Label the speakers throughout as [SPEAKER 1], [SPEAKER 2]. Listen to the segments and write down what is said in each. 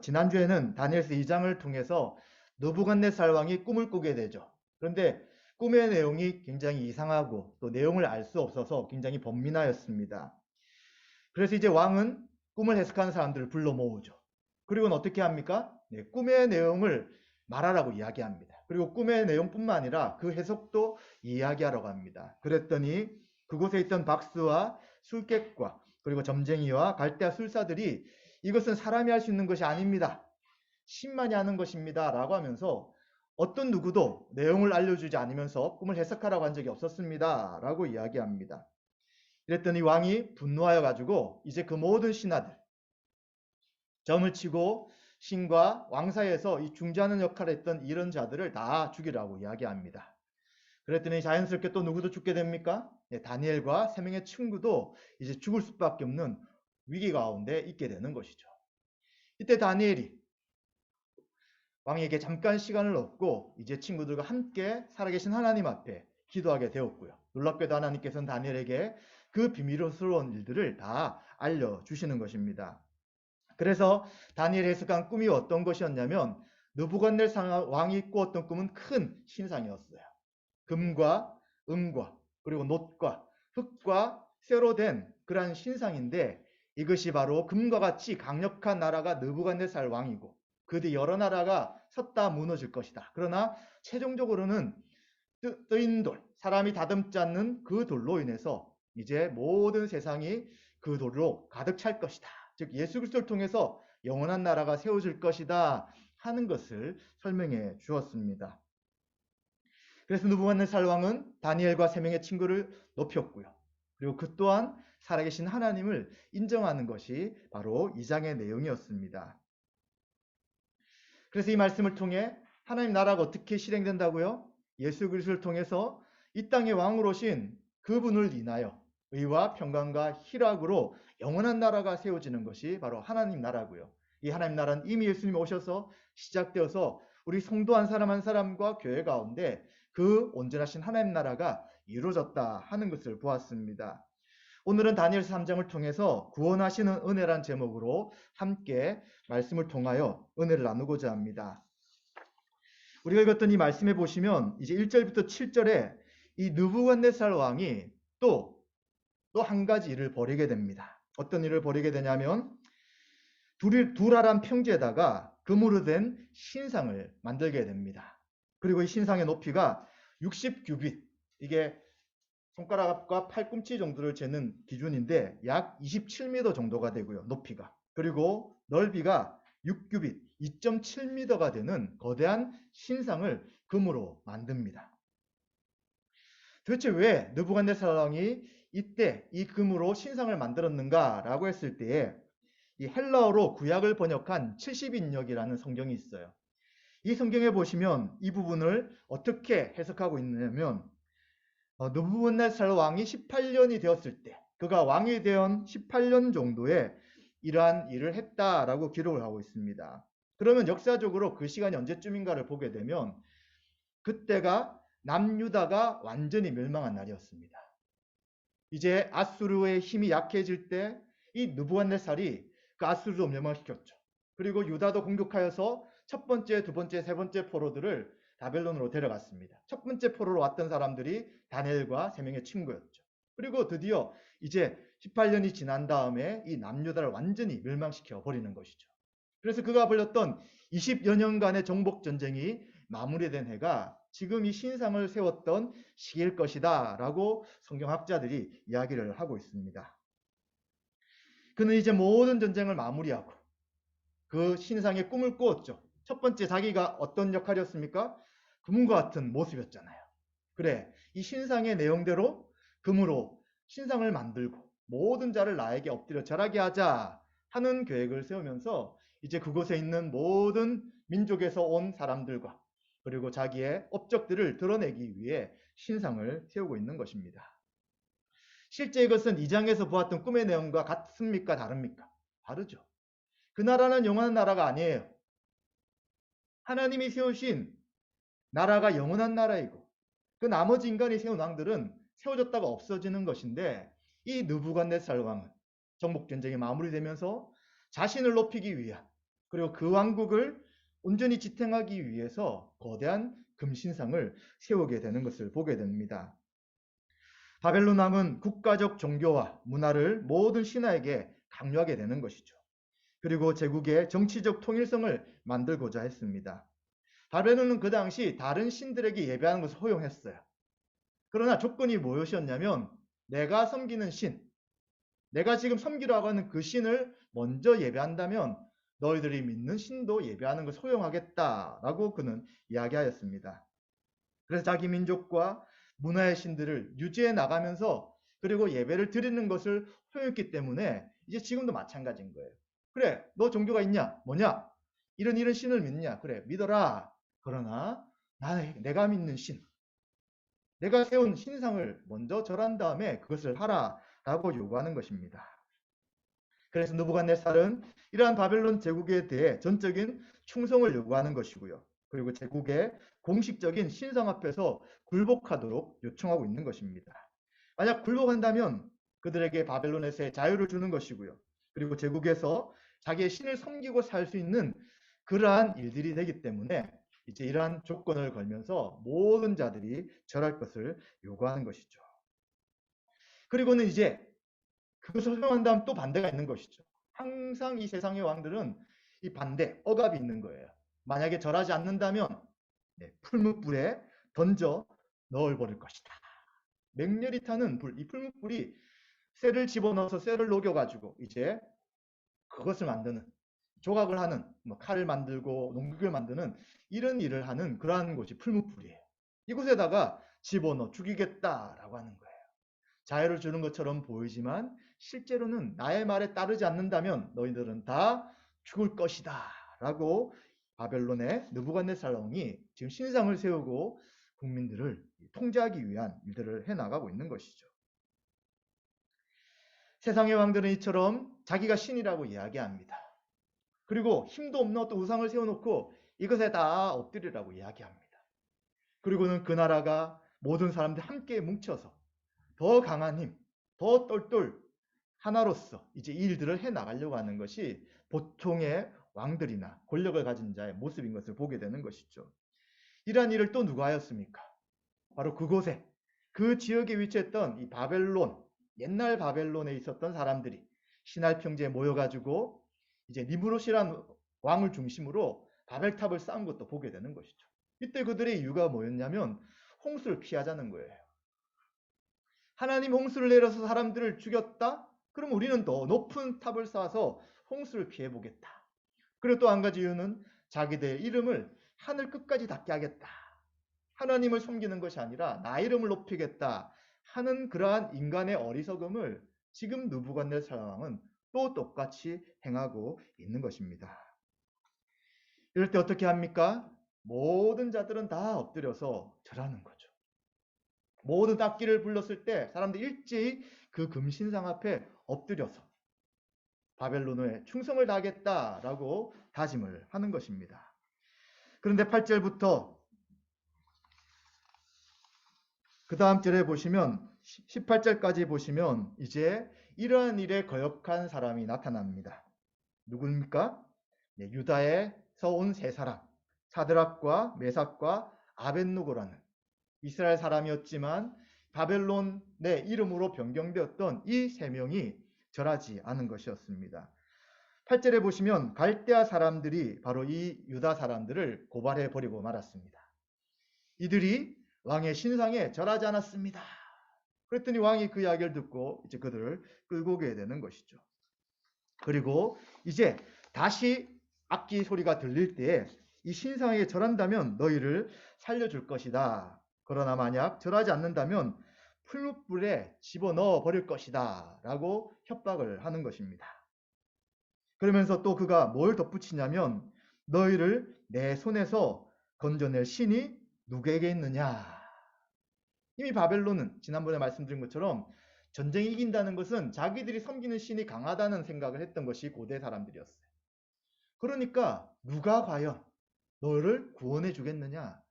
[SPEAKER 1] 지난주에는 다니엘서 2장을 통해서 느부갓네살 왕이 꿈을 꾸게 되죠. 그런데 꿈의 내용이 굉장히 이상하고 또 내용을 알 수 없어서 굉장히 번민하였습니다. 그래서 이제 왕은 꿈을 해석하는 사람들을 불러 모으죠. 그리고는 어떻게 합니까? 네, 꿈의 내용을 말하라고 이야기합니다. 그리고 꿈의 내용뿐만 아니라 그 해석도 이야기하라고 합니다. 그랬더니 그곳에 있던 박스와 술객과 그리고 점쟁이와 갈대아 술사들이 이것은 사람이 할 수 있는 것이 아닙니다. 신만이 하는 것입니다. 라고 하면서 어떤 누구도 내용을 알려주지 않으면서 꿈을 해석하라고 한 적이 없었습니다. 라고 이야기합니다. 그랬더니 왕이 분노하여 가지고 이제 그 모든 신하들, 점을 치고 신과 왕 사이에서 이 중재하는 역할을 했던 이런 자들을 다 죽이라고 이야기합니다. 그랬더니 자연스럽게 또 누구도 죽게 됩니까? 네, 다니엘과 세 명의 친구도 이제 죽을 수밖에 없는 위기 가운데 있게 되는 것이죠. 이때 다니엘이 왕에게 잠깐 시간을 얻고 이제 친구들과 함께 살아계신 하나님 앞에 기도하게 되었고요. 놀랍게도 하나님께서는 다니엘에게 그 비밀스러운 일들을 다 알려주시는 것입니다. 그래서 다니엘이 해석한 꿈이 어떤 것이었냐면 느부갓네살 왕이 꾸었던 꿈은 큰 신상이었어요. 금과 은과 그리고 놋과 흙과 쇠로 된 그러한 신상인데 이것이 바로 금과 같이 강력한 나라가 느부갓네살 왕이고 그 뒤 여러 나라가 섰다 무너질 것이다. 그러나 최종적으로는 뜨인 돌, 사람이 다듬지 않는 그 돌로 인해서 이제 모든 세상이 그 돌로 가득 찰 것이다. 즉 예수 그리스도를 통해서 영원한 나라가 세워질 것이다 하는 것을 설명해 주었습니다. 그래서 느부갓네살 왕은 다니엘과 세 명의 친구를 높였고요. 그리고 그 또한 살아계신 하나님을 인정하는 것이 바로 이 장의 내용이었습니다. 그래서 이 말씀을 통해 하나님 나라가 어떻게 실행된다고요? 예수 그리스도를 통해서 이 땅의 왕으로 오신 그분을 인하여 의와 평강과 희락으로 영원한 나라가 세워지는 것이 바로 하나님 나라고요. 이 하나님 나라는 이미 예수님이 오셔서 시작되어서 우리 성도 한 사람 한 사람과 교회 가운데 그 온전하신 하나님 나라가 이루어졌다 하는 것을 보았습니다. 오늘은 다니엘서 3장을 통해서 구원하시는 은혜란 제목으로 함께 말씀을 통하여 은혜를 나누고자 합니다. 우리가 읽었던 이 말씀에 보시면 이제 1절부터 7절에 이 느부갓네살 왕이 또 한 가지 일을 벌이게 됩니다. 어떤 일을 벌이게 되냐면 두라란 평지에다가 금으로 된 신상을 만들게 됩니다. 그리고 이 신상의 높이가 60규빗, 이게 손가락과 팔꿈치 정도를 재는 기준인데 약 27m 정도가 되고요. 높이가. 그리고 넓이가 6규빗, 2.7m가 되는 거대한 신상을 금으로 만듭니다. 도대체 왜 느부갓네살 왕이 이때 이 금으로 신상을 만들었는가라고 했을 때에 이 헬라어로 구약을 번역한 70인역이라는 성경이 있어요. 이 성경에 보시면 이 부분을 어떻게 해석하고 있냐면 느부갓네살 왕이 18년이 되었을 때 그가 왕이 된 18년 정도에 이러한 일을 했다라고 기록을 하고 있습니다. 그러면 역사적으로 그 시간이 언제쯤인가를 보게 되면 그때가 남유다가 완전히 멸망한 날이었습니다. 이제 아수르의 힘이 약해질 때 이 느부갓네살이 그 아수르도 멸망시켰죠. 그리고 유다도 공격하여서 첫 번째, 두 번째, 세 번째 포로들을 바벨론으로 데려갔습니다. 첫 번째 포로로 왔던 사람들이 다니엘과 세 명의 친구였죠. 그리고 드디어 이제 18년이 지난 다음에 이 남유다를 완전히 멸망시켜 버리는 것이죠. 그래서 그가 벌였던 20여 년간의 정복 전쟁이 마무리된 해가 지금 이 신상을 세웠던 시기일 것이다 라고 성경학자들이 이야기를 하고 있습니다. 그는 이제 모든 전쟁을 마무리하고 그 신상의 꿈을 꾸었죠. 첫 번째 자기가 어떤 역할이었습니까? 금과 같은 모습이었잖아요. 그래, 이 신상의 내용대로 금으로 신상을 만들고 모든 자를 나에게 엎드려 절하게 하자 하는 계획을 세우면서 이제 그곳에 있는 모든 민족에서 온 사람들과 그리고 자기의 업적들을 드러내기 위해 신상을 세우고 있는 것입니다. 실제 이것은 2장에서 보았던 꿈의 내용과 같습니까? 다릅니까? 다르죠. 그 나라는 영원한 나라가 아니에요. 하나님이 세우신 나라가 영원한 나라이고 그 나머지 인간이 세운 왕들은 세워졌다가 없어지는 것인데 이 느부갓네살 왕은 정복 전쟁이 마무리되면서 자신을 높이기 위한 그리고 그 왕국을 온전히 지탱하기 위해서 거대한 금신상을 세우게 되는 것을 보게 됩니다. 바벨론 왕은 국가적 종교와 문화를 모든 신하에게 강요하게 되는 것이죠. 그리고 제국의 정치적 통일성을 만들고자 했습니다. 바벨론은 그 당시 다른 신들에게 예배하는 것을 허용했어요. 그러나 조건이 무엇이었냐면 내가 섬기는 신, 내가 지금 섬기라고 하는 그 신을 먼저 예배한다면 너희들이 믿는 신도 예배하는 것을 허용하겠다라고 그는 이야기하였습니다. 그래서 자기 민족과 문화의 신들을 유지해 나가면서 그리고 예배를 드리는 것을 허용했기 때문에 이제 지금도 마찬가지인 거예요. 그래, 너 종교가 있냐? 뭐냐? 이런 신을 믿냐? 그래, 믿어라. 그러나 내가 믿는 신, 내가 세운 신상을 먼저 절한 다음에 그것을 하라라고 요구하는 것입니다. 그래서 느부갓네살은 이러한 바벨론 제국에 대해 전적인 충성을 요구하는 것이고요. 그리고 제국의 공식적인 신상 앞에서 굴복하도록 요청하고 있는 것입니다. 만약 굴복한다면 그들에게 바벨론에서의 자유를 주는 것이고요. 그리고 제국에서 자기의 신을 섬기고 살 수 있는 그러한 일들이 되기 때문에 이제 이러한 조건을 걸면서 모든 자들이 절할 것을 요구하는 것이죠. 그리고는 이제 그것을 허용한 다음 또 반대가 있는 것이죠. 항상 이 세상의 왕들은 이 반대, 억압이 있는 거예요. 만약에 절하지 않는다면 풀무불에 던져 넣어버릴 것이다. 맹렬히 타는 불, 이 풀무불이 쇠를 집어넣어서 쇠를 녹여가지고 이제 그것을 만드는, 조각을 하는, 칼을 만들고 농기구를 만드는 이런 일을 하는 그러한 곳이 풀무불이에요. 이곳에다가 집어넣어 죽이겠다라고 하는 거예요. 자유를 주는 것처럼 보이지만 실제로는 나의 말에 따르지 않는다면 너희들은 다 죽을 것이다 라고 바벨론의 느부갓네살 왕이 지금 신상을 세우고 국민들을 통제하기 위한 일들을 해나가고 있는 것이죠. 세상의 왕들은 이처럼 자기가 신이라고 이야기합니다. 그리고 힘도 없는 어떤 우상을 세워놓고 이것에 다 엎드리라고 이야기합니다. 그리고는 그 나라가 모든 사람들이 함께 뭉쳐서 더 강한 힘, 더 똘똘 하나로서 이제 이 일들을 해나가려고 하는 것이 보통의 왕들이나 권력을 가진 자의 모습인 것을 보게 되는 것이죠. 이러한 일을 또 누가 하였습니까? 바로 그곳에 그 지역에 위치했던 이 바벨론, 옛날 바벨론에 있었던 사람들이 신할 평지에 모여가지고 이제 니무롯이란 왕을 중심으로 바벨탑을 쌓은 것도 보게 되는 것이죠. 이때 그들의 이유가 뭐였냐면 홍수를 피하자는 거예요. 하나님 홍수를 내려서 사람들을 죽였다? 그럼 우리는 더 높은 탑을 쌓아서 홍수를 피해보겠다. 그리고 또 한 가지 이유는 자기들의 이름을 하늘 끝까지 닿게 하겠다. 하나님을 섬기는 것이 아니라 나 이름을 높이겠다 하는 그러한 인간의 어리석음을 지금 느부갓네살 왕은 또 똑같이 행하고 있는 것입니다. 이럴 때 어떻게 합니까? 모든 자들은 다 엎드려서 절하는 거죠. 모든 악기를 불렀을 때 사람들이 일제히 그 금신상 앞에 엎드려서 바벨론에 충성을 다하겠다라고 다짐을 하는 것입니다. 그런데 8절부터 그 다음 절에 보시면 18절까지 보시면 이제 이러한 일에 거역한 사람이 나타납니다. 누구입니까? 유다에서 온 세 사람, 사드락과 메삭과 아벳누고라는 이스라엘 사람이었지만 바벨론의 이름으로 변경되었던 이 세 명이 절하지 않은 것이었습니다. 8절에 보시면 갈대아 사람들이 바로 이 유다 사람들을 고발해 버리고 말았습니다. 이들이 왕의 신상에 절하지 않았습니다. 그랬더니 왕이 그 이야기를 듣고 이제 그들을 끌고 오게 되는 것이죠. 그리고 이제 다시 악기 소리가 들릴 때에 이 신상에 절한다면 너희를 살려줄 것이다. 그러나 만약 절하지 않는다면 풀무불에 집어넣어 버릴 것이다 라고 협박을 하는 것입니다. 그러면서 또 그가 뭘 덧붙이냐면 너희를 내 손에서 건져낼 신이 누구에게 있느냐. 이미 바벨론은 지난번에 말씀드린 것처럼 전쟁이 이긴다는 것은 자기들이 섬기는 신이 강하다는 생각을 했던 것이 고대 사람들이었어요. 그러니까 누가 과연 너를 구원해 주겠느냐.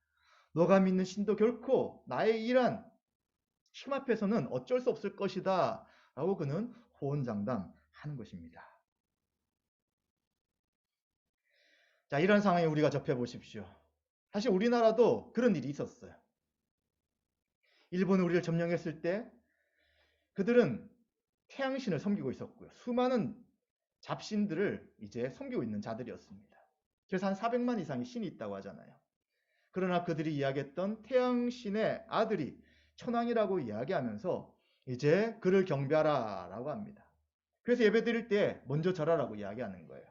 [SPEAKER 1] 너가 믿는 신도 결코 나의 일한 힘 앞에서는 어쩔 수 없을 것이다 라고 그는 호언장담하는 것입니다. 자, 이런 상황에 우리가 접해 보십시오. 사실 우리나라도 그런 일이 있었어요. 일본이 우리를 점령했을 때 그들은 태양신을 섬기고 있었고요. 수많은 잡신들을 이제 섬기고 있는 자들이었습니다. 그래서 한 400만 이상의 신이 있다고 하잖아요. 그러나 그들이 이야기했던 태양신의 아들이 천왕이라고 이야기하면서 이제 그를 경배하라 라고 합니다. 그래서 예배 드릴 때 먼저 절하라고 이야기하는 거예요.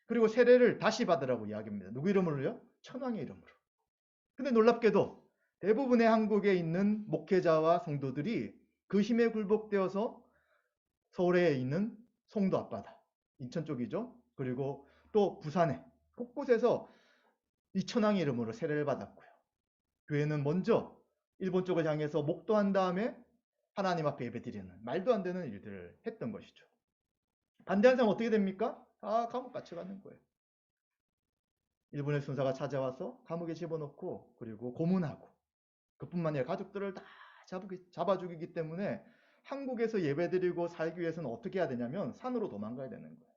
[SPEAKER 1] 그리고 세례를 다시 받으라고 이야기합니다. 누구 이름으로요? 천왕의 이름으로. 근데 놀랍게도 대부분의 한국에 있는 목회자와 성도들이 그 힘에 굴복되어서 서울에 있는 송도 앞바다, 인천 쪽이죠. 그리고 또 부산에 곳곳에서 이 천왕의 이름으로 세례를 받았고요. 교회는 먼저 일본 쪽을 향해서 목도한 다음에 하나님 앞에 예배드리는 말도 안 되는 일들을 했던 것이죠. 반대한 사람 어떻게 됩니까? 다 감옥 갇혀가는 거예요. 일본의 순사가 찾아와서 감옥에 집어넣고 그리고 고문하고 그뿐만 아니라 가족들을 다 잡아 죽이기 때문에 한국에서 예배드리고 살기 위해서는 어떻게 해야 되냐면 산으로 도망가야 되는 거예요.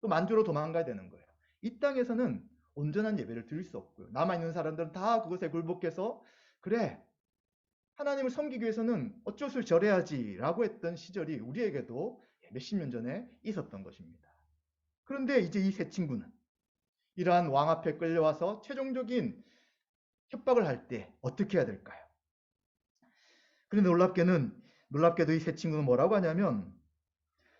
[SPEAKER 1] 또 만주로 도망가야 되는 거예요. 이 땅에서는 온전한 예배를 드릴 수 없고요. 남아있는 사람들은 다 그것에 굴복해서 그래 하나님을 섬기기 위해서는 어쩔 수 절해야지 라고 했던 시절이 우리에게도 몇십 년 전에 있었던 것입니다. 그런데 이제 이 세 친구는 이러한 왕 앞에 끌려와서 최종적인 협박을 할 때 어떻게 해야 될까요? 그런데 놀랍게도 이 세 친구는 뭐라고 하냐면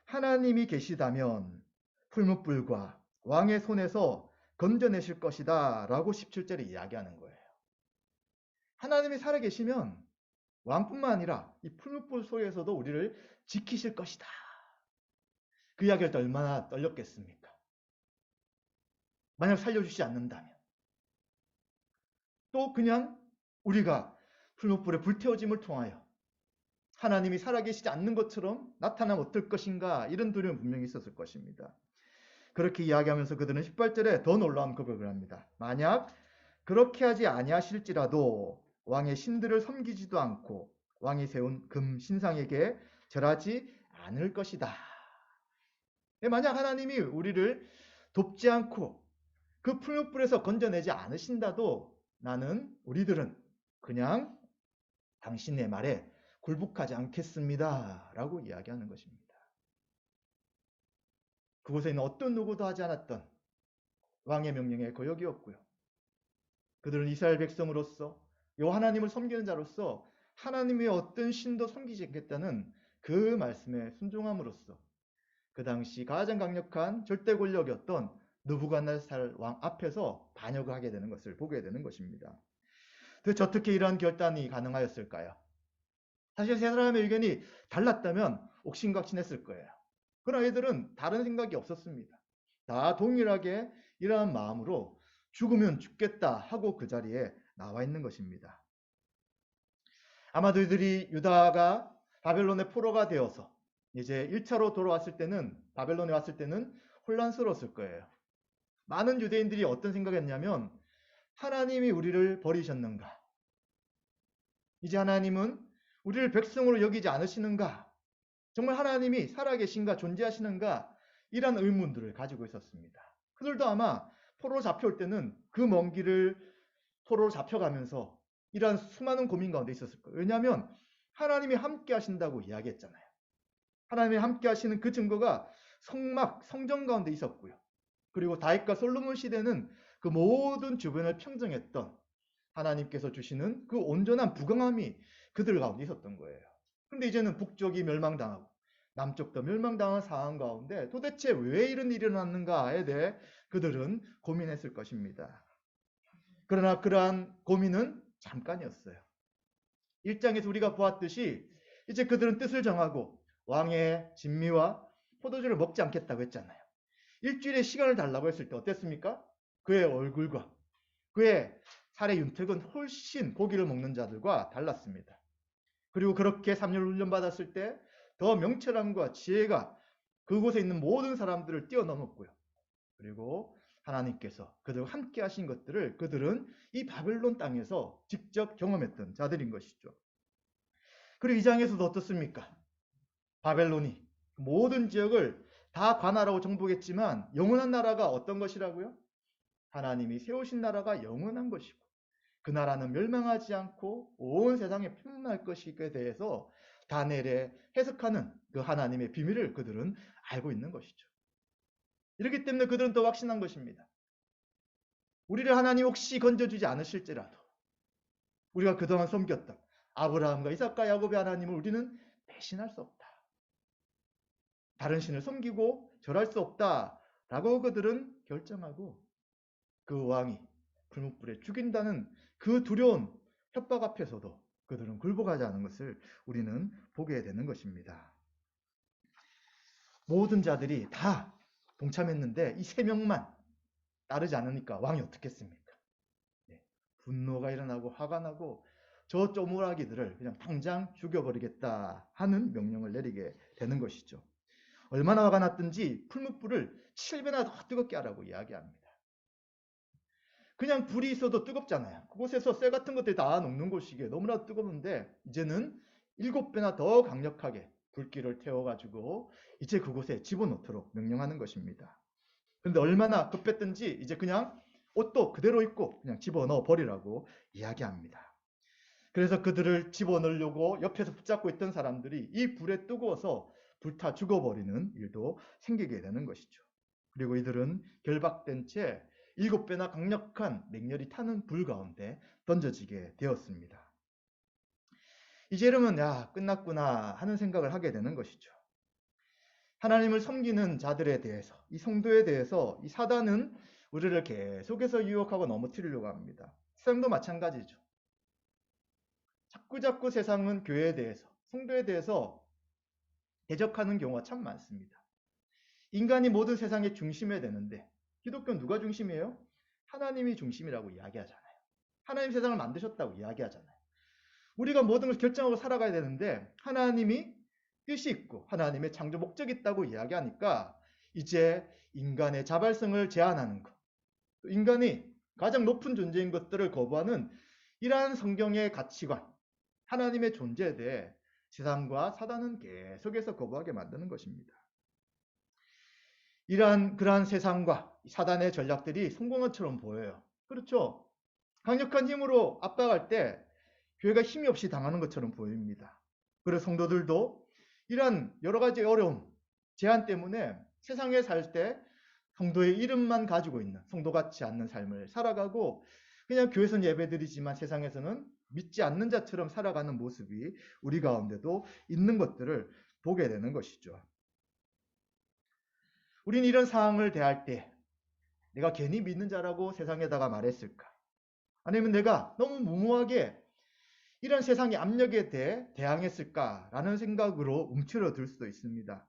[SPEAKER 1] 하나님이 계시다면 풀무불과 왕의 손에서 건져내실 것이다 라고 17절에 이야기하는 거예요. 하나님이 살아계시면 왕뿐만 아니라 이 풀무불 속에서도 우리를 지키실 것이다. 그 이야기할 때 얼마나 떨렸겠습니까? 만약 살려주시지 않는다면 또 그냥 우리가 풀무불에 불태워짐을 통하여 하나님이 살아계시지 않는 것처럼 나타나면 어떨 것인가 이런 두려움 분명히 있었을 것입니다. 그렇게 이야기하면서 그들은 18절에 더 놀라운 고백을 합니다. 만약 그렇게 하지 아니하실지라도 왕의 신들을 섬기지도 않고 왕이 세운 금 신상에게 절하지 않을 것이다. 만약 하나님이 우리를 돕지 않고 그 풀무불에서 건져내지 않으신다도 우리들은 그냥 당신의 말에 굴복하지 않겠습니다. 라고 이야기하는 것입니다. 그곳에 있는 어떤 누구도 하지 않았던 왕의 명령에 거역이었고요. 그들은 이스라엘 백성으로서 요 하나님을 섬기는 자로서 하나님의 어떤 신도 섬기지 않겠다는 그 말씀에 순종함으로써 그 당시 가장 강력한 절대 권력이었던 느부갓네살 왕 앞에서 반역을 하게 되는 것을 보게 되는 것입니다. 도대체 어떻게 이러한 결단이 가능하였을까요? 사실 세 사람의 의견이 달랐다면 옥신각신했을 거예요. 그러나 얘들은 다른 생각이 없었습니다. 다 동일하게 이러한 마음으로 죽으면 죽겠다 하고 그 자리에 나와 있는 것입니다. 아마도 이들이 유다가 바벨론의 포로가 되어서 이제 1차로 돌아왔을 때는 바벨론에 왔을 때는 혼란스러웠을 거예요. 많은 유대인들이 어떤 생각했냐면 하나님이 우리를 버리셨는가? 이제 하나님은 우리를 백성으로 여기지 않으시는가? 정말 하나님이 살아계신가 존재하시는가? 이런 의문들을 가지고 있었습니다. 그들도 아마 포로로 잡혀올 때는 그 먼 길을 포로로 잡혀가면서 이러한 수많은 고민 가운데 있었을 거예요. 왜냐하면 하나님이 함께 하신다고 이야기했잖아요. 하나님이 함께 하시는 그 증거가 성전 가운데 있었고요. 그리고 다윗과 솔로몬 시대는 그 모든 주변을 평정했던 하나님께서 주시는 그 온전한 부강함이 그들 가운데 있었던 거예요. 그런데 이제는 북쪽이 멸망당하고 남쪽도 멸망당한 상황 가운데 도대체 왜 이런 일이 일어났는가에 대해 그들은 고민했을 것입니다. 그러나 그러한 고민은 잠깐이었어요. 1장에서 우리가 보았듯이 이제 그들은 뜻을 정하고 왕의 진미와 포도주를 먹지 않겠다고 했잖아요. 일주일의 시간을 달라고 했을 때 어땠습니까? 그의 얼굴과 그의 살의 윤택은 훨씬 고기를 먹는 자들과 달랐습니다. 그리고 그렇게 3년 훈련받았을 때 더 명철함과 지혜가 그곳에 있는 모든 사람들을 뛰어넘었고요. 그리고 하나님께서 그들과 함께 하신 것들을 그들은 이 바벨론 땅에서 직접 경험했던 자들인 것이죠. 그리고 2장에서도 어떻습니까? 바벨론이 모든 지역을 다 관할하고 정복했지만 영원한 나라가 어떤 것이라고요? 하나님이 세우신 나라가 영원한 것이고 그 나라는 멸망하지 않고 온 세상에 평안할 것이에 대해서 다니엘에 해석하는 그 하나님의 비밀을 그들은 알고 있는 것이죠. 이렇기 때문에 그들은 더 확신한 것입니다. 우리를 하나님 혹시 건져주지 않으실지라도 우리가 그동안 섬겼던 아브라함과 이삭과 야곱의 하나님을 우리는 배신할 수 없다. 다른 신을 섬기고 절할 수 없다라고 그들은 결정하고 그 왕이 불못불에 죽인다는 그 두려운 협박 앞에서도 그들은 굴복하지 않은 것을 우리는 보게 되는 것입니다. 모든 자들이 다 동참했는데 이 3명만 따르지 않으니까 왕이 어떻겠습니까? 분노가 일어나고 화가 나고 저 쪼무라기들을 그냥 당장 죽여버리겠다 하는 명령을 내리게 되는 것이죠. 얼마나 화가 났든지 풀무불을 7배나 더 뜨겁게 하라고 이야기합니다. 그냥 불이 있어도 뜨겁잖아요. 그곳에서 쇠 같은 것들이 다 녹는 곳이기에 너무나 뜨거운데 이제는 7배나 더 강력하게 불길을 태워가지고 이제 그곳에 집어넣도록 명령하는 것입니다. 그런데 얼마나 급했든지 이제 그냥 옷도 그대로 입고 그냥 집어넣어 버리라고 이야기합니다. 그래서 그들을 집어넣으려고 옆에서 붙잡고 있던 사람들이 이 불에 뜨거워서 불타 죽어버리는 일도 생기게 되는 것이죠. 그리고 이들은 결박된 채 7배나 강력한 맹렬히 타는 불 가운데 던져지게 되었습니다. 이제 이러면 야 끝났구나 하는 생각을 하게 되는 것이죠. 하나님을 섬기는 자들에 대해서 이 성도에 대해서 이 사단은 우리를 계속해서 유혹하고 넘어뜨리려고 합니다. 세상도 마찬가지죠. 자꾸자꾸 세상은 교회에 대해서 성도에 대해서 대적하는 경우가 참 많습니다. 인간이 모든 세상의 중심에 되는데 기독교는 누가 중심이에요? 하나님이 중심이라고 이야기하잖아요. 하나님 세상을 만드셨다고 이야기하잖아요. 우리가 모든 걸 결정하고 살아가야 되는데 하나님이 뜻이 있고 하나님의 창조 목적이 있다고 이야기하니까 이제 인간의 자발성을 제한하는 것, 인간이 가장 높은 존재인 것들을 거부하는 이러한 성경의 가치관, 하나님의 존재에 대해 세상과 사단은 계속해서 거부하게 만드는 것입니다. 그러한 세상과 사단의 전략들이 성공한 것처럼 보여요. 그렇죠? 강력한 힘으로 압박할 때 교회가 힘이 없이 당하는 것처럼 보입니다. 그래서 성도들도 이러한 여러 가지 어려움, 제한 때문에 세상에 살 때 성도의 이름만 가지고 있는 성도 같지 않는 삶을 살아가고 그냥 교회에서는 예배드리지만 세상에서는 믿지 않는 자처럼 살아가는 모습이 우리 가운데도 있는 것들을 보게 되는 것이죠. 우리는 이런 상황을 대할 때 내가 괜히 믿는 자라고 세상에다가 말했을까? 아니면 내가 너무 무모하게 이런 세상의 압력에 대해 대항했을까라는 생각으로 움츠러들 수도 있습니다.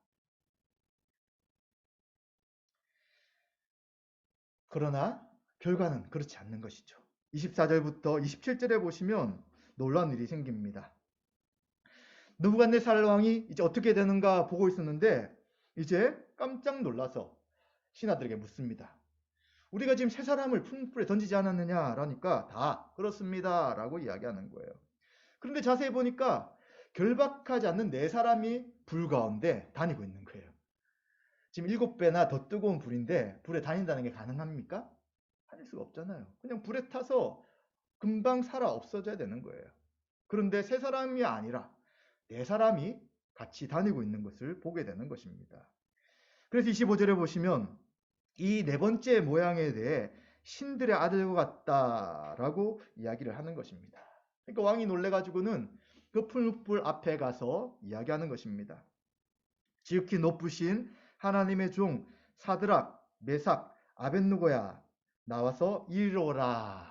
[SPEAKER 1] 그러나 결과는 그렇지 않는 것이죠. 24절부터 27절에 보시면 놀라운 일이 생깁니다. 느부갓네살 왕이 이제 어떻게 되는가 보고 있었는데 이제 깜짝 놀라서 신하들에게 묻습니다. 우리가 지금 3사람을 풀무불에 던지지 않았느냐라니까 다 그렇습니다 라고 이야기하는 거예요. 그런데 자세히 보니까 결박하지 않는 4사람이 불 가운데 다니고 있는 거예요. 지금 7배나 더 뜨거운 불인데 불에 다닌다는 게 가능합니까? 다닐 수가 없잖아요. 그냥 불에 타서 금방 살아 없어져야 되는 거예요. 그런데 3사람이 아니라 4사람이 같이 다니고 있는 것을 보게 되는 것입니다. 그래서 25절에 보시면 이 4번째 모양에 대해 신들의 아들과 같다라고 이야기를 하는 것입니다. 그러니까 왕이 놀래가지고는 그 풀무불 앞에 가서 이야기하는 것입니다. 지극히 높으신 하나님의 종 사드락, 메삭, 아벳누고야 나와서 이리오라.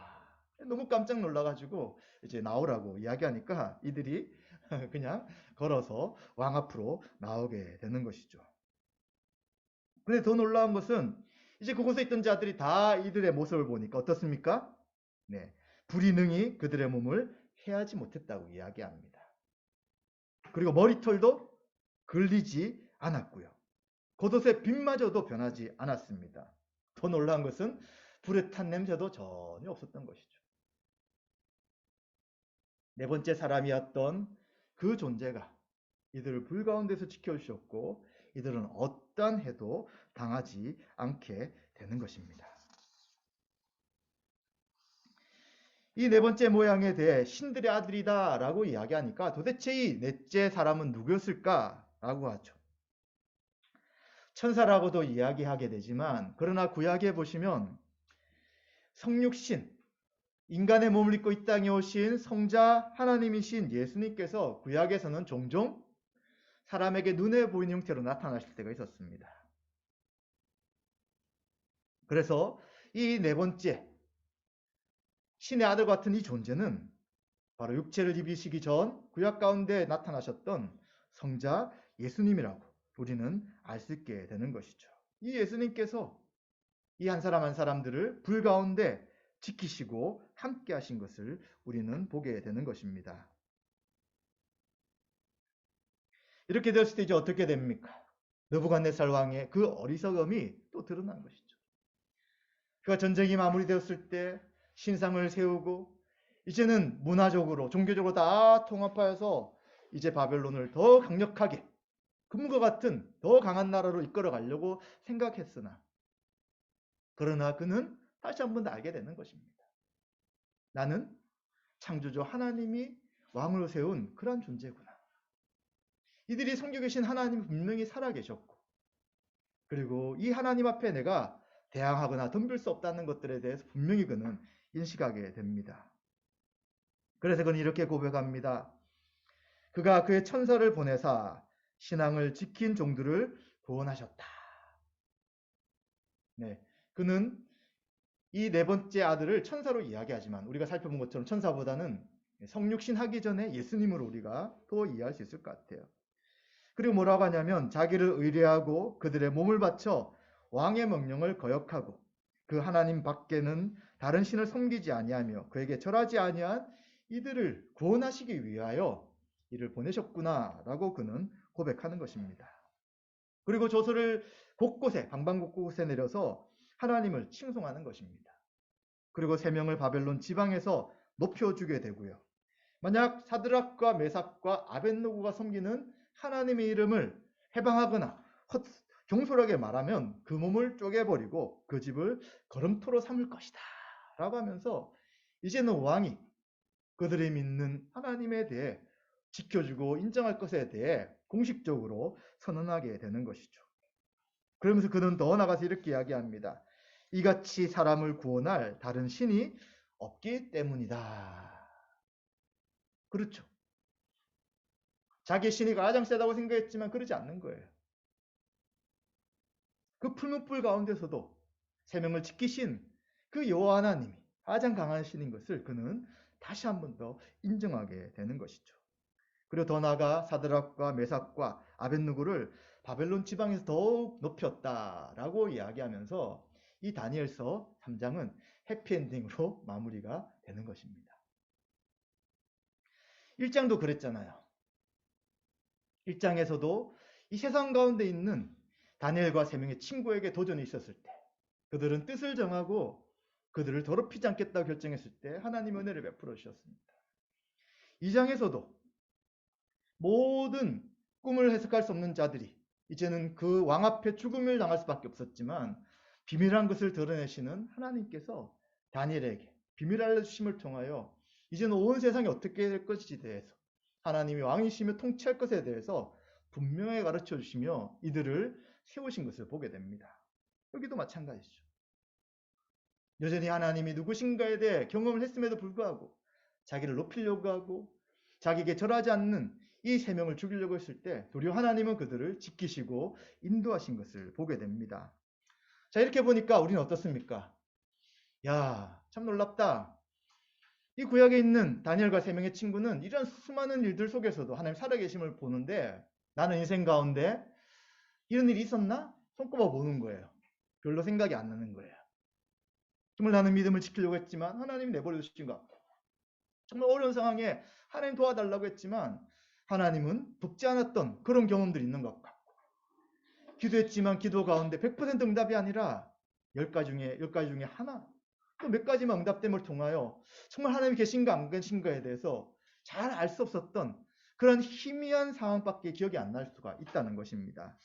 [SPEAKER 1] 너무 깜짝 놀라가지고 이제 나오라고 이야기하니까 이들이 그냥 걸어서 왕 앞으로 나오게 되는 것이죠. 근데 더 놀라운 것은 이제 그곳에 있던 자들이 다 이들의 모습을 보니까 어떻습니까? 네, 불이 능히 그들의 몸을 해하지 못했다고 이야기합니다. 그리고 머리털도 걸리지 않았고요. 겉옷의 빛마저도 변하지 않았습니다. 더 놀라운 것은 불에 탄 냄새도 전혀 없었던 것이죠. 4번째 사람이었던 그 존재가 이들을 불 가운데서 지켜주셨고 이들은 어떠한 해도 당하지 않게 되는 것입니다. 이 네 번째 모양에 대해 신들의 아들이다 라고 이야기하니까 도대체 이 넷째 사람은 누구였을까 라고 하죠. 천사라고도 이야기하게 되지만 그러나 구약에 보시면 성육신, 인간의 몸을 입고 이 땅에 오신 성자 하나님이신 예수님께서 구약에서는 종종 사람에게 눈에 보이는 형태로 나타나실 때가 있었습니다. 그래서 이 네 번째 신의 아들 같은 이 존재는 바로 육체를 입으시기 전 구약 가운데 나타나셨던 성자 예수님이라고 우리는 알 수 있게 되는 것이죠. 이 예수님께서 이 한 사람 한 사람들을 불 가운데 지키시고 함께 하신 것을 우리는 보게 되는 것입니다. 이렇게 되었을 때 이제 어떻게 됩니까? 느부갓네살 왕의 그 어리석음이 또 드러난 것이죠. 그가 전쟁이 마무리되었을 때 신상을 세우고 이제는 문화적으로 종교적으로 다 통합하여서 이제 바벨론을 더 강력하게 금과 같은 더 강한 나라로 이끌어 가려고 생각했으나 그러나 그는 다시 한번 알게 되는 것입니다. 나는 창조주 하나님이 왕으로 세운 그런 존재구나. 이들이 섬기고 계신 하나님이 분명히 살아계셨고 그리고 이 하나님 앞에 내가 대항하거나 덤빌 수 없다는 것들에 대해서 분명히 그는 인식하게 됩니다. 그래서 그는 이렇게 고백합니다. 그가 그의 천사를 보내사 신앙을 지킨 종들을 구원하셨다. 네, 그는 이 네 번째 아들을 천사로 이야기하지만 우리가 살펴본 것처럼 천사보다는 성육신 하기 전에 예수님으로 우리가 더 이해할 수 있을 것 같아요. 그리고 뭐라고 하냐면 자기를 의뢰하고 그들의 몸을 바쳐 왕의 명령을 거역하고 그 하나님 밖에는 다른 신을 섬기지 아니하며 그에게 절하지 아니한 이들을 구원하시기 위하여 이를 보내셨구나 라고 그는 고백하는 것입니다. 그리고 조서를 곳곳에 방방곳곳에 내려서 하나님을 칭송하는 것입니다. 그리고 세 명을 바벨론 지방에서 높여주게 되고요. 만약 사드락과 메삭과 아벳노고가 섬기는 하나님의 이름을 해방하거나 경솔하게 말하면 그 몸을 쪼개버리고 그 집을 거름토로 삼을 것이다 라고 하면서 이제는 왕이 그들이 믿는 하나님에 대해 지켜주고 인정할 것에 대해 공식적으로 선언하게 되는 것이죠. 그러면서 그는 더 나가서 이렇게 이야기합니다. 이같이 사람을 구원할 다른 신이 없기 때문이다. 그렇죠. 자기 신이 가장 세다고 생각했지만 그러지 않는 거예요. 그 풀무불 가운데서도 세 명을 지키신 그 여호와 하나님이 가장 강한 신인 것을 그는 다시 한 번 더 인정하게 되는 것이죠. 그리고 더 나아가 사드락과 메삭과 아벳느고를 바벨론 지방에서 더욱 높였다라고 이야기하면서 이 다니엘서 3장은 해피엔딩으로 마무리가 되는 것입니다. 1장도 그랬잖아요. 1장에서도 이 세상 가운데 있는 다니엘과 세 명의 친구에게 도전이 있었을 때 그들은 뜻을 정하고 그들을 더럽히지 않겠다고 결정했을 때 하나님의 은혜를 베풀어 주셨습니다. 2장에서도 모든 꿈을 해석할 수 없는 자들이 이제는 그 왕 앞에 죽음을 당할 수밖에 없었지만 비밀한 것을 드러내시는 하나님께서 다니엘에게 비밀 알려주심을 통하여 이제는 온 세상이 어떻게 될 것인지에 대해서 하나님이 왕이시며 통치할 것에 대해서 분명하게 가르쳐 주시며 이들을 세우신 것을 보게 됩니다. 여기도 마찬가지죠. 여전히 하나님이 누구신가에 대해 경험을 했음에도 불구하고 자기를 높이려고 하고 자기에게 절하지 않는 이 세 명을 죽이려고 했을 때 도리어 하나님은 그들을 지키시고 인도하신 것을 보게 됩니다. 자, 이렇게 보니까 우리는 어떻습니까? 야, 참 놀랍다. 이 구약에 있는 다니엘과 세 명의 친구는 이런 수많은 일들 속에서도 하나님 살아계심을 보는데 나는 인생 가운데 이런 일이 있었나? 손꼽아 보는 거예요. 별로 생각이 안 나는 거예요. 정말 나는 믿음을 지키려고 했지만 하나님이 내버려 두신 것 같고 정말 어려운 상황에 하나님 도와달라고 했지만 하나님은 돕지 않았던 그런 경험들이 있는 것 같고 기도했지만 기도 가운데 100% 응답이 아니라 10가지 중에 하나 또 몇 가지만 응답됨을 통하여 정말 하나님이 계신가 안 계신가에 대해서 잘 알 수 없었던 그런 희미한 상황밖에 기억이 안 날 수가 있다는 것입니다.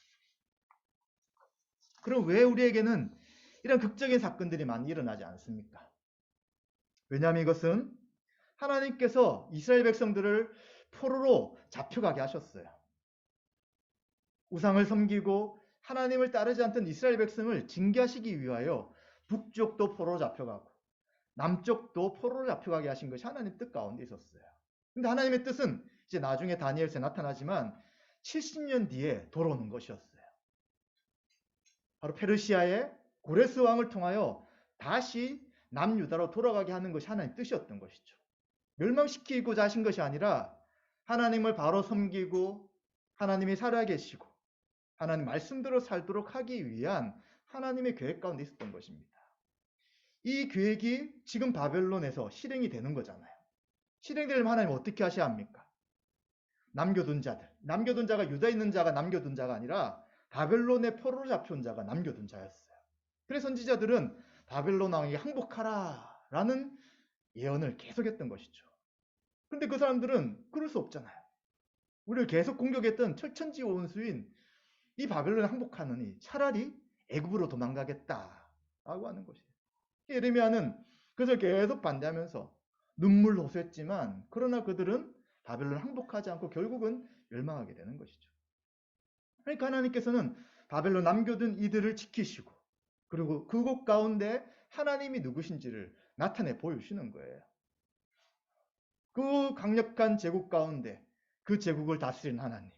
[SPEAKER 1] 그럼 왜 우리에게는 이런 극적인 사건들이 많이 일어나지 않습니까? 왜냐하면 이것은 하나님께서 이스라엘 백성들을 포로로 잡혀가게 하셨어요. 우상을 섬기고 하나님을 따르지 않던 이스라엘 백성을 징계하시기 위하여 북쪽도 포로로 잡혀가고 남쪽도 포로로 잡혀가게 하신 것이 하나님 뜻 가운데 있었어요. 근데 하나님의 뜻은 이제 나중에 다니엘서에 나타나지만 70년 뒤에 돌아오는 것이었어요. 바로 페르시아의 고레스 왕을 통하여 다시 남유다로 돌아가게 하는 것이 하나님의 뜻이었던 것이죠. 멸망시키고자 하신 것이 아니라 하나님을 바로 섬기고 하나님이 살아계시고 하나님 말씀대로 살도록 하기 위한 하나님의 계획 가운데 있었던 것입니다. 이 계획이 지금 바벨론에서 실행이 되는 거잖아요. 실행되려면 하나님 어떻게 하셔야 합니까? 남겨둔 자들, 남겨둔 자가 유다에 있는 자가 남겨둔 자가 아니라 바벨론의 포로로 잡혀온 자가 남겨둔 자였어요. 그래서 선지자들은 바벨론 왕에게 항복하라 라는 예언을 계속했던 것이죠. 그런데 그 사람들은 그럴 수 없잖아요. 우리를 계속 공격했던 철천지 원수인 이 바벨론에 항복하느니 차라리 애굽으로 도망가겠다라고 하는 것이에요. 예레미야는 그것을 계속 반대하면서 눈물로 호소했지만 그러나 그들은 바벨론을 항복하지 않고 결국은 멸망하게 되는 것이죠. 그러니까 하나님께서는 바벨론 남겨둔 이들을 지키시고 그리고 그곳 가운데 하나님이 누구신지를 나타내 보여주시는 거예요. 그 강력한 제국 가운데 그 제국을 다스리는 하나님,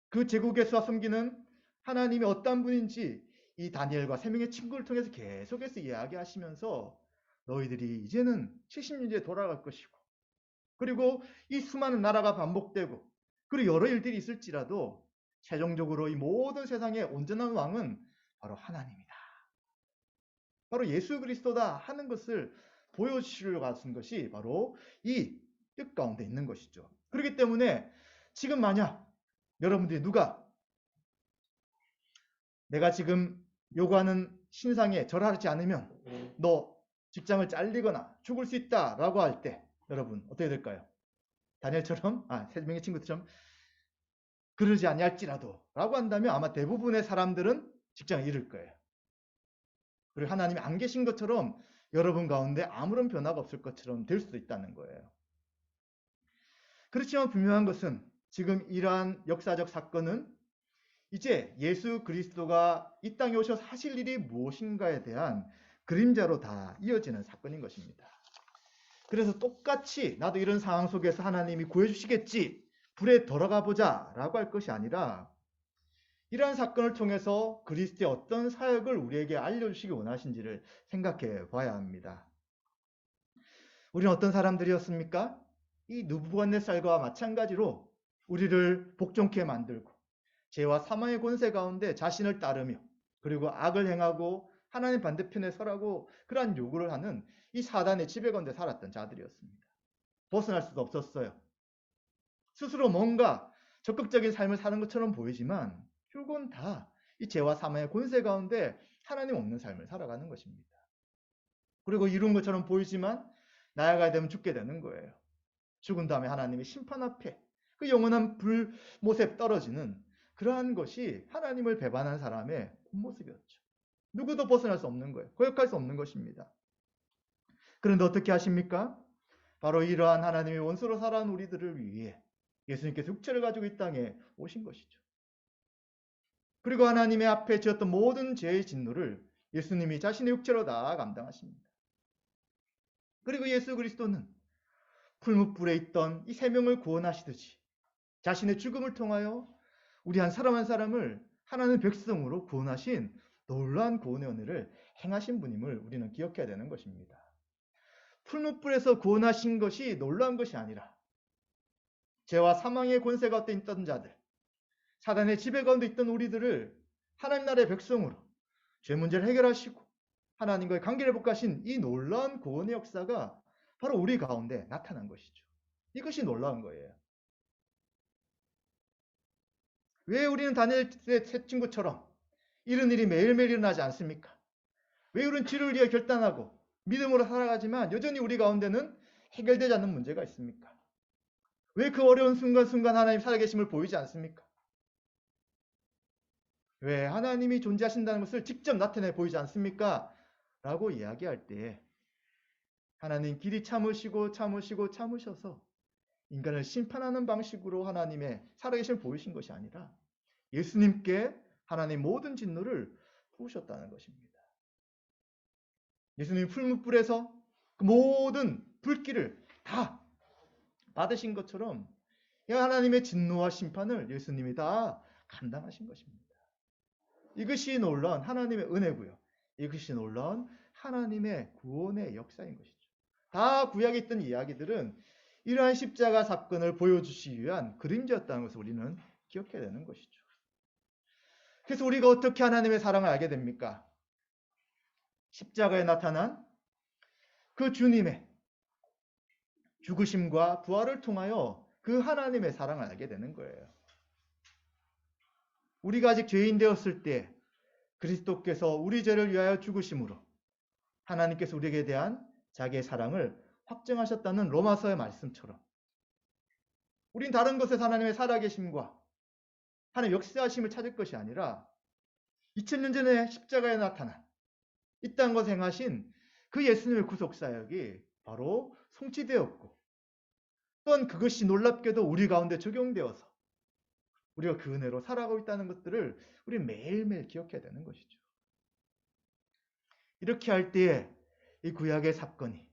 [SPEAKER 1] 그 제국에서 섬기는 하나님이 어떤 분인지 이 다니엘과 세 명의 친구를 통해서 계속해서 이야기하시면서 너희들이 이제는 70년 뒤에 돌아갈 것이고 그리고 이 수많은 나라가 반복되고 그리고 여러 일들이 있을지라도 최종적으로 이 모든 세상의 온전한 왕은 바로 하나님이다. 바로 예수 그리스도다 하는 것을 보여주시려고 하신 것이 바로 이 뜻 가운데 있는 것이죠. 그렇기 때문에 지금 만약 여러분들이 누가 내가 지금 요구하는 신상에 절하지 않으면 너 직장을 잘리거나 죽을 수 있다라고 할 때 여러분 어떻게 될까요? 다니엘처럼 세 명의 친구들처럼 그러지 아니할지라도 라고 한다면 아마 대부분의 사람들은 직장을 잃을 거예요. 그리고 하나님이 안 계신 것처럼 여러분 가운데 아무런 변화가 없을 것처럼 될 수도 있다는 거예요. 그렇지만 분명한 것은 지금 이러한 역사적 사건은 이제 예수 그리스도가 이 땅에 오셔서 하실 일이 무엇인가에 대한 그림자로 다 이어지는 사건인 것입니다. 그래서 똑같이 나도 이런 상황 속에서 하나님이 구해주시겠지, 불에 들어가 보자 라고 할 것이 아니라 이러한 사건을 통해서 그리스도의 어떤 사역을 우리에게 알려주시기 원하신지를 생각해 봐야 합니다. 우리는 어떤 사람들이었습니까? 이 느부갓네살과 마찬가지로 우리를 복종케 만들고 죄와 사망의 권세 가운데 자신을 따르며 그리고 악을 행하고 하나님 반대편에 서라고 그러한 요구를 하는 이 사단의 지배 가운데 살았던 자들이었습니다. 벗어날 수도 없었어요. 스스로 뭔가 적극적인 삶을 사는 것처럼 보이지만 결국은 다 이 죄와 사망의 권세 가운데 하나님 없는 삶을 살아가는 것입니다. 그리고 이룬 것처럼 보이지만 나아가야 되면 죽게 되는 거예요. 죽은 다음에 하나님의 심판 앞에 그 영원한 불못에 떨어지는 그러한 것이 하나님을 배반한 사람의 본모습이었죠. 누구도 벗어날 수 없는 거예요. 거역할 수 없는 것입니다. 그런데 어떻게 하십니까? 바로 이러한 하나님의 원수로 살아온 우리들을 위해 예수님께서 육체를 가지고 이 땅에 오신 것이죠. 그리고 하나님의 앞에 지었던 모든 죄의 진노를 예수님이 자신의 육체로 다 감당하십니다. 그리고 예수 그리스도는 풀무불에 있던 이 세 명을 구원하시듯이 자신의 죽음을 통하여 우리 한 사람을 하나님의 백성으로 구원하신 놀라운 구원의 은혜를 행하신 분임을 우리는 기억해야 되는 것입니다. 풀무불에서 구원하신 것이 놀라운 것이 아니라 죄와 사망의 권세 가운데 있던 자들, 사단의 지배 가운데 있던 우리들을 하나님 나라의 백성으로 죄 문제를 해결하시고 하나님과의 관계를 회복하신 이 놀라운 구원의 역사가 바로 우리 가운데 나타난 것이죠. 이것이 놀라운 거예요. 왜 우리는 다니엘의 세 친구처럼 이런 일이 매일매일 일어나지 않습니까? 왜 우리는 치료를 위해 결단하고 믿음으로 살아가지만 여전히 우리 가운데는 해결되지 않는 문제가 있습니까? 왜 그 어려운 순간순간 하나님 살아계심을 보이지 않습니까? 왜 하나님이 존재하신다는 것을 직접 나타내 보이지 않습니까? 라고 이야기할 때 하나님 길이 참으셔서 인간을 심판하는 방식으로 하나님의 살아계심을 보이신 것이 아니라 예수님께 하나님 모든 진노를 부으셨다는 것입니다. 예수님이 풀무불에서 그 모든 불길을 다 받으신 것처럼 하나님의 진노와 심판을 예수님이 다 감당하신 것입니다. 이것이 놀라운 하나님의 은혜고요. 이것이 놀라운 하나님의 구원의 역사인 것이죠. 다 구약에 있던 이야기들은 이러한 십자가 사건을 보여주시기 위한 그림자였다는 것을 우리는 기억해야 되는 것이죠. 그래서 우리가 어떻게 하나님의 사랑을 알게 됩니까? 십자가에 나타난 그 주님의 죽으심과 부활을 통하여 그 하나님의 사랑을 알게 되는 거예요. 우리가 아직 죄인 되었을 때 그리스도께서 우리 죄를 위하여 죽으심으로 하나님께서 우리에게 대한 자기의 사랑을 확증하셨다는 로마서의 말씀처럼 우린 다른 것에서 하나님의 살아계심과 하나님의 역사하심을 찾을 것이 아니라 2000년 전에 십자가에 나타난 이 땅 것을 행하신 그 예수님의 구속사역이 바로 성취되었고 또한 그것이 놀랍게도 우리 가운데 적용되어서 우리가 그 은혜로 살아가고 있다는 것들을 우리 매일매일 기억해야 되는 것이죠. 이렇게 할 때에 이 구약의 사건이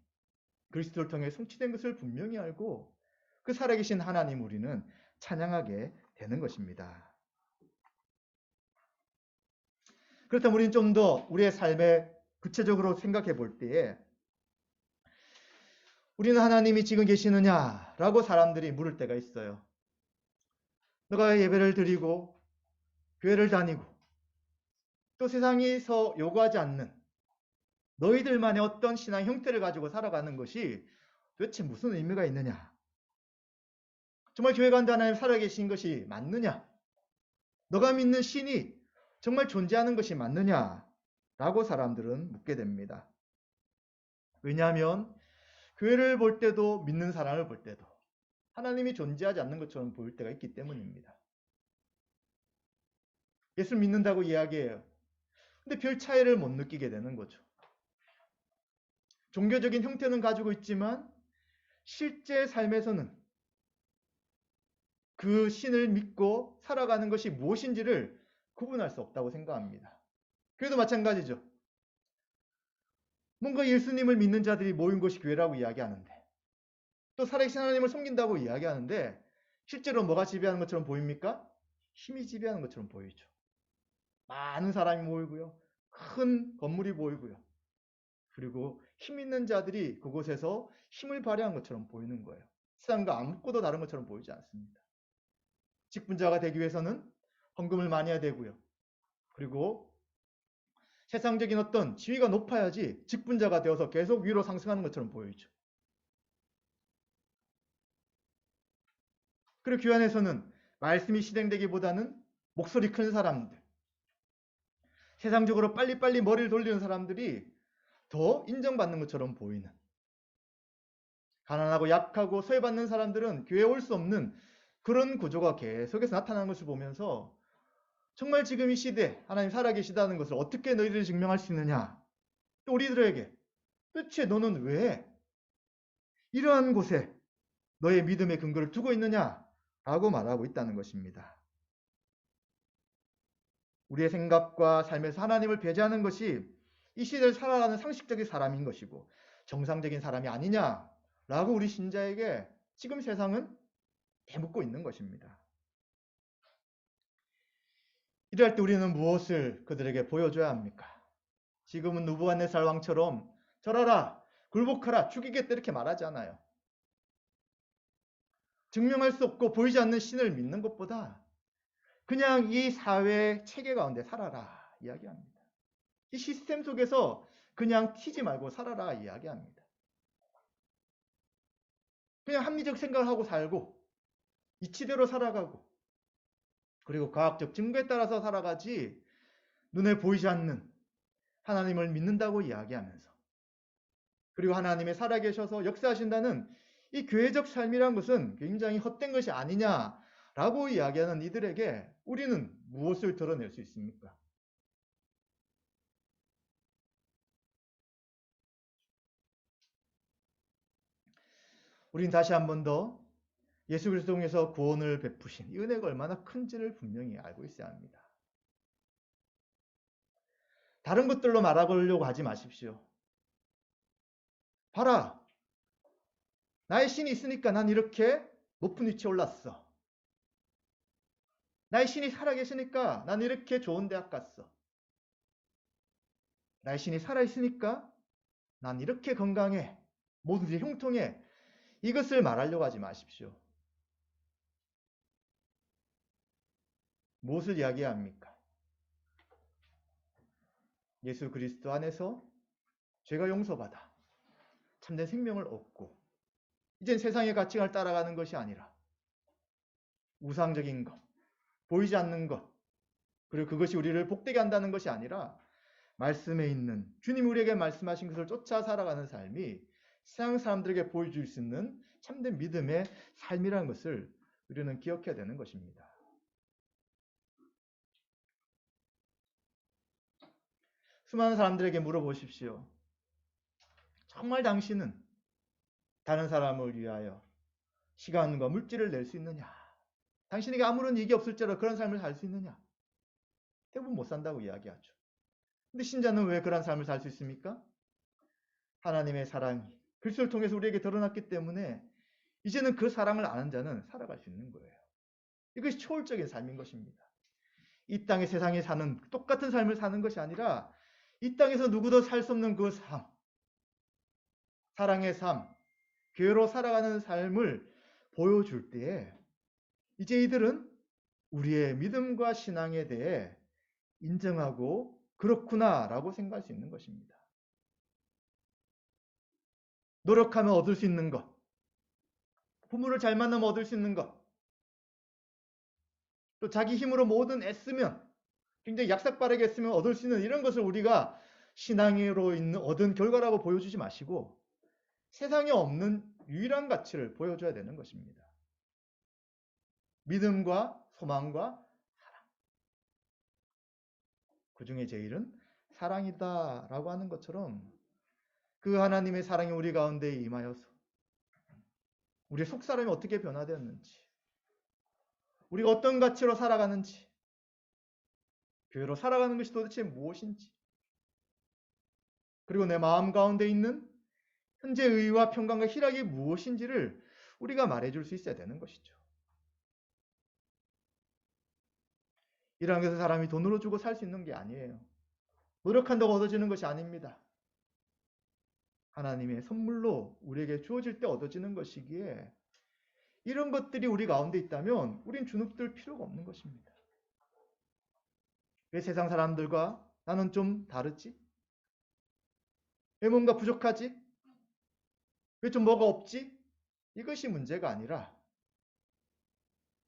[SPEAKER 1] 그리스도를 통해 성취된 것을 분명히 알고 그 살아계신 하나님 우리는 찬양하게 되는 것입니다. 그렇다면 우리는 좀 더 우리의 삶에 구체적으로 생각해 볼 때에 우리는 하나님이 지금 계시느냐라고 사람들이 물을 때가 있어요. 너가 예배를 드리고 교회를 다니고 또 세상에서 요구하지 않는 너희들만의 어떤 신앙 형태를 가지고 살아가는 것이 도대체 무슨 의미가 있느냐? 정말 교회 간다 하나님 살아계신 것이 맞느냐? 너가 믿는 신이 정말 존재하는 것이 맞느냐? 라고 사람들은 묻게 됩니다. 왜냐하면 교회를 볼 때도 믿는 사람을 볼 때도 하나님이 존재하지 않는 것처럼 보일 때가 있기 때문입니다. 예수를 믿는다고 이야기해요. 근데 별 차이를 못 느끼게 되는 거죠. 종교적인 형태는 가지고 있지만 실제 삶에서는 그 신을 믿고 살아가는 것이 무엇인지를 구분할 수 없다고 생각합니다. 교회도 마찬가지죠. 뭔가 예수님을 믿는 자들이 모인 것이 교회라고 이야기하는데 또 살아계신 하나님을 섬긴다고 이야기하는데 실제로 뭐가 지배하는 것처럼 보입니까? 힘이 지배하는 것처럼 보이죠. 많은 사람이 모이고요. 큰 건물이 보이고요. 그리고 힘 있는 자들이 그곳에서 힘을 발휘한 것처럼 보이는 거예요. 세상과 아무것도 다른 것처럼 보이지 않습니다. 직분자가 되기 위해서는 헌금을 많이 해야 되고요. 그리고 세상적인 어떤 지위가 높아야지 직분자가 되어서 계속 위로 상승하는 것처럼 보이죠. 그리고 교회 안에서는 말씀이 실행되기보다는 목소리 큰 사람들, 세상적으로 빨리빨리 머리를 돌리는 사람들이 더 인정받는 것처럼 보이는, 가난하고 약하고 소외받는 사람들은 교회에 올 수 없는 그런 구조가 계속해서 나타나는 것을 보면서 정말 지금 이 시대에 하나님 살아계시다는 것을 어떻게 너희들이 증명할 수 있느냐? 또 우리들에게 도대체 너는 왜 이러한 곳에 너의 믿음의 근거를 두고 있느냐? 라고 말하고 있다는 것입니다. 우리의 생각과 삶에서 하나님을 배제하는 것이 이 시대를 살아가는 상식적인 사람인 것이고 정상적인 사람이 아니냐라고 우리 신자에게 지금 세상은 대묻고 있는 것입니다. 이럴 때 우리는 무엇을 그들에게 보여줘야 합니까? 지금은 느부갓네살 왕처럼 절하라, 굴복하라, 죽이겠다 이렇게 말하지 않아요. 증명할 수 없고 보이지 않는 신을 믿는 것보다 그냥 이 사회 체계 가운데 살아라 이야기합니다. 이 시스템 속에서 그냥 튀지 말고 살아라 이야기합니다. 그냥 합리적 생각을 하고 살고 이치대로 살아가고 그리고 과학적 증거에 따라서 살아가지 눈에 보이지 않는 하나님을 믿는다고 이야기하면서 그리고 하나님의 살아계셔서 역사하신다는 이 교회적 삶이란 것은 굉장히 헛된 것이 아니냐라고 이야기하는 이들에게 우리는 무엇을 드러낼 수 있습니까? 우린 다시 한 번 더 예수 그리스도 통해서 구원을 베푸신 이 은혜가 얼마나 큰지를 분명히 알고 있어야 합니다. 다른 것들로 말하려고 하지 마십시오. 봐라, 나의 신이 있으니까 난 이렇게 높은 위치에 올랐어. 나의 신이 살아계시니까 난 이렇게 좋은 대학 갔어. 나의 신이 살아있으니까 난 이렇게 건강해. 뭐든지 형통해. 이것을 말하려고 하지 마십시오. 무엇을 이야기해야 합니까? 예수 그리스도 안에서 죄가 용서받아 참된 생명을 얻고 이젠 세상의 가치관을 따라가는 것이 아니라 우상적인 것, 보이지 않는 것, 그리고 그것이 우리를 복되게 한다는 것이 아니라 말씀에 있는 주님이 우리에게 말씀하신 것을 쫓아 살아가는 삶이 세상 사람들에게 보여줄 수 있는 참된 믿음의 삶이라는 것을 우리는 기억해야 되는 것입니다. 수많은 사람들에게 물어보십시오. 정말 당신은 다른 사람을 위하여 시간과 물질을 낼 수 있느냐? 당신에게 아무런 이익이 없을지라도 그런 삶을 살 수 있느냐? 대부분 못 산다고 이야기하죠. 근데 신자는 왜 그런 삶을 살 수 있습니까? 하나님의 사랑이 그리스도를 통해서 우리에게 드러났기 때문에 이제는 그 사랑을 아는 자는 살아갈 수 있는 거예요. 이것이 초월적인 삶인 것입니다. 이 땅의 세상에 사는 똑같은 삶을 사는 것이 아니라 이 땅에서 누구도 살 수 없는 그 삶, 사랑의 삶, 교회로 살아가는 삶을 보여줄 때에 이제 이들은 우리의 믿음과 신앙에 대해 인정하고 그렇구나라고 생각할 수 있는 것입니다. 노력하면 얻을 수 있는 것, 부모를 잘 만나면 얻을 수 있는 것, 또 자기 힘으로 뭐든 애쓰면 굉장히 약삭빠르게 애쓰면 얻을 수 있는 이런 것을 우리가 신앙으로 있는 얻은 결과라고 보여주지 마시고 세상에 없는 유일한 가치를 보여줘야 되는 것입니다. 믿음과 소망과 사랑. 그 중에 제일은 사랑이다라고 하는 것처럼 그 하나님의 사랑이 우리 가운데 임하여서 우리의 속사람이 어떻게 변화되었는지, 우리가 어떤 가치로 살아가는지, 교회로 살아가는 것이 도대체 무엇인지, 그리고 내 마음 가운데 있는 현재 의와 평강과 희락이 무엇인지를 우리가 말해줄 수 있어야 되는 것이죠. 이러한 것을 사람이 돈으로 주고 살 수 있는 게 아니에요. 노력한다고 얻어지는 것이 아닙니다. 하나님의 선물로 우리에게 주어질 때 얻어지는 것이기에 이런 것들이 우리 가운데 있다면 우린 주눅들 필요가 없는 것입니다. 왜 세상 사람들과 나는 좀 다르지? 왜 뭔가 부족하지? 왜 좀 뭐가 없지? 이것이 문제가 아니라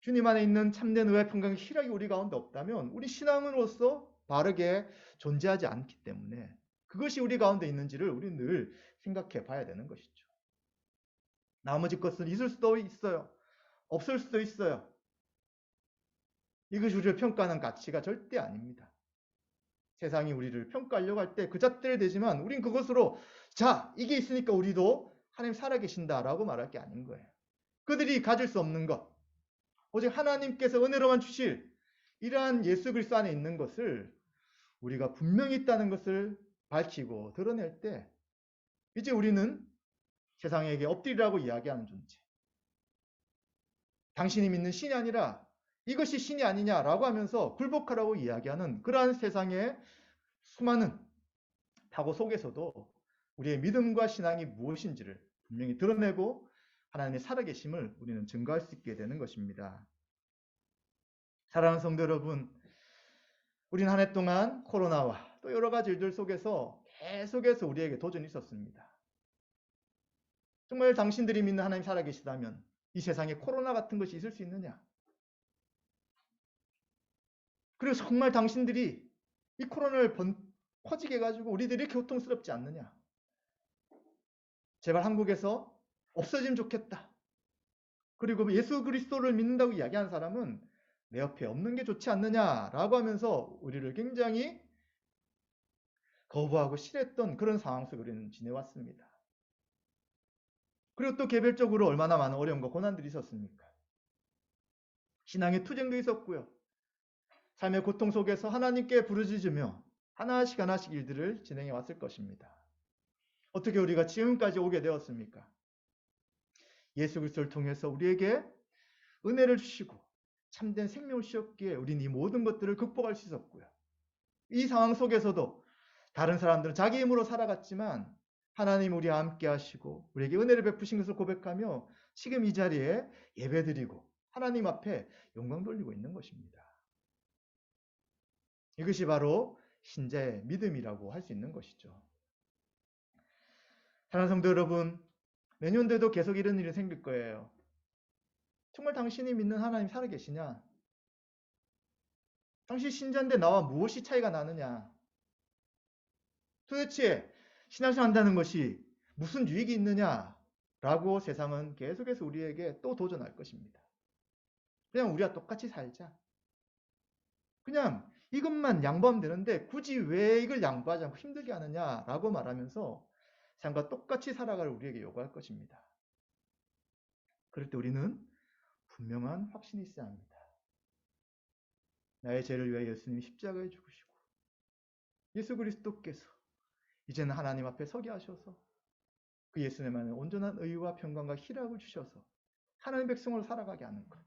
[SPEAKER 1] 주님 안에 있는 참된 의와 평강의 희락이 우리 가운데 없다면 우리 신앙으로서 바르게 존재하지 않기 때문에 그것이 우리 가운데 있는지를 우리 늘 생각해 봐야 되는 것이죠. 나머지 것은 있을 수도 있어요. 없을 수도 있어요. 이것이 우리를 평가하는 가치가 절대 아닙니다. 세상이 우리를 평가하려고 할 때 그 잣대를 대지만 우린 그것으로 자, 이게 있으니까 우리도 하나님 살아계신다라고 말할 게 아닌 거예요. 그들이 가질 수 없는 것, 오직 하나님께서 은혜로만 주실 이러한 예수 그리스도 안에 있는 것을 우리가 분명히 있다는 것을 밝히고 드러낼 때 이제 우리는 세상에게 엎드리라고 이야기하는 존재. 당신이 믿는 신이 아니라 이것이 신이 아니냐라고 하면서 굴복하라고 이야기하는 그러한 세상의 수많은 파고 속에서도 우리의 믿음과 신앙이 무엇인지를 분명히 드러내고 하나님의 살아계심을 우리는 증거할 수 있게 되는 것입니다. 사랑하는 성도 여러분, 우리는 한 해 동안 코로나와 또 여러 가지 일들 속에서 계속해서 우리에게 도전이 있었습니다. 정말 당신들이 믿는 하나님 살아계시다면 이 세상에 코로나 같은 것이 있을 수 있느냐? 그리고 정말 당신들이 이 코로나를 퍼지게 해가지고 우리들이 이렇게 고통스럽지 않느냐? 제발 한국에서 없어지면 좋겠다. 그리고 예수 그리스도를 믿는다고 이야기하는 사람은 내 옆에 없는 게 좋지 않느냐라고 하면서 우리를 굉장히 거부하고 싫어했던 그런 상황 속에 우리는 지내왔습니다. 그리고 또 개별적으로 얼마나 많은 어려움과 고난들이 있었습니까? 신앙의 투쟁도 있었고요. 삶의 고통 속에서 하나님께 부르짖으며 하나씩 하나씩 일들을 진행해 왔을 것입니다. 어떻게 우리가 지금까지 오게 되었습니까? 예수 그리스도를 통해서 우리에게 은혜를 주시고 참된 생명을 주셨기에 우리는 이 모든 것들을 극복할 수 있었고요. 이 상황 속에서도 다른 사람들은 자기 힘으로 살아갔지만 하나님 우리와 함께 하시고 우리에게 은혜를 베푸신 것을 고백하며 지금 이 자리에 예배드리고 하나님 앞에 영광 돌리고 있는 것입니다. 이것이 바로 신자의 믿음이라고 할 수 있는 것이죠. 사랑하는 성도 여러분, 내년도에도 계속 이런 일이 생길 거예요. 정말 당신이 믿는 하나님 살아계시냐? 당신 신자인데 나와 무엇이 차이가 나느냐? 도대체 신앙생활 한다는 것이 무슨 유익이 있느냐라고 세상은 계속해서 우리에게 또 도전할 것입니다. 그냥 우리가 똑같이 살자. 그냥 이것만 양보하면 되는데 굳이 왜 이걸 양보하지 않고 힘들게 하느냐라고 말하면서 세상과 똑같이 살아갈 우리에게 요구할 것입니다. 그럴 때 우리는 분명한 확신이 있어야 합니다. 나의 죄를 위하여 예수님이 십자가에 죽으시고 예수 그리스도께서 이제는 하나님 앞에 서게 하셔서 그 예수님만의 온전한 의와 평강과 희락을 주셔서 하나님 백성으로 살아가게 하는 것.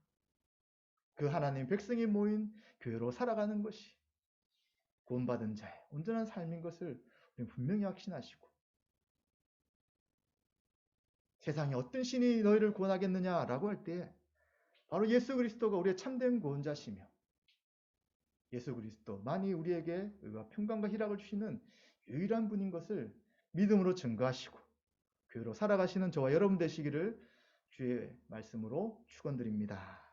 [SPEAKER 1] 그 하나님 백성이 모인 교회로 살아가는 것이 구원받은 자의 온전한 삶인 것을 우리는 분명히 확신하시고 세상에 어떤 신이 너희를 구원하겠느냐라고 할 때 바로 예수 그리스도가 우리의 참된 구원자시며 예수 그리스도만이 우리에게 의와 평강과 희락을 주시는 유일한 분인 것을 믿음으로 증거하시고 교회로 살아가시는 저와 여러분 되시기를 주의 말씀으로 축원드립니다.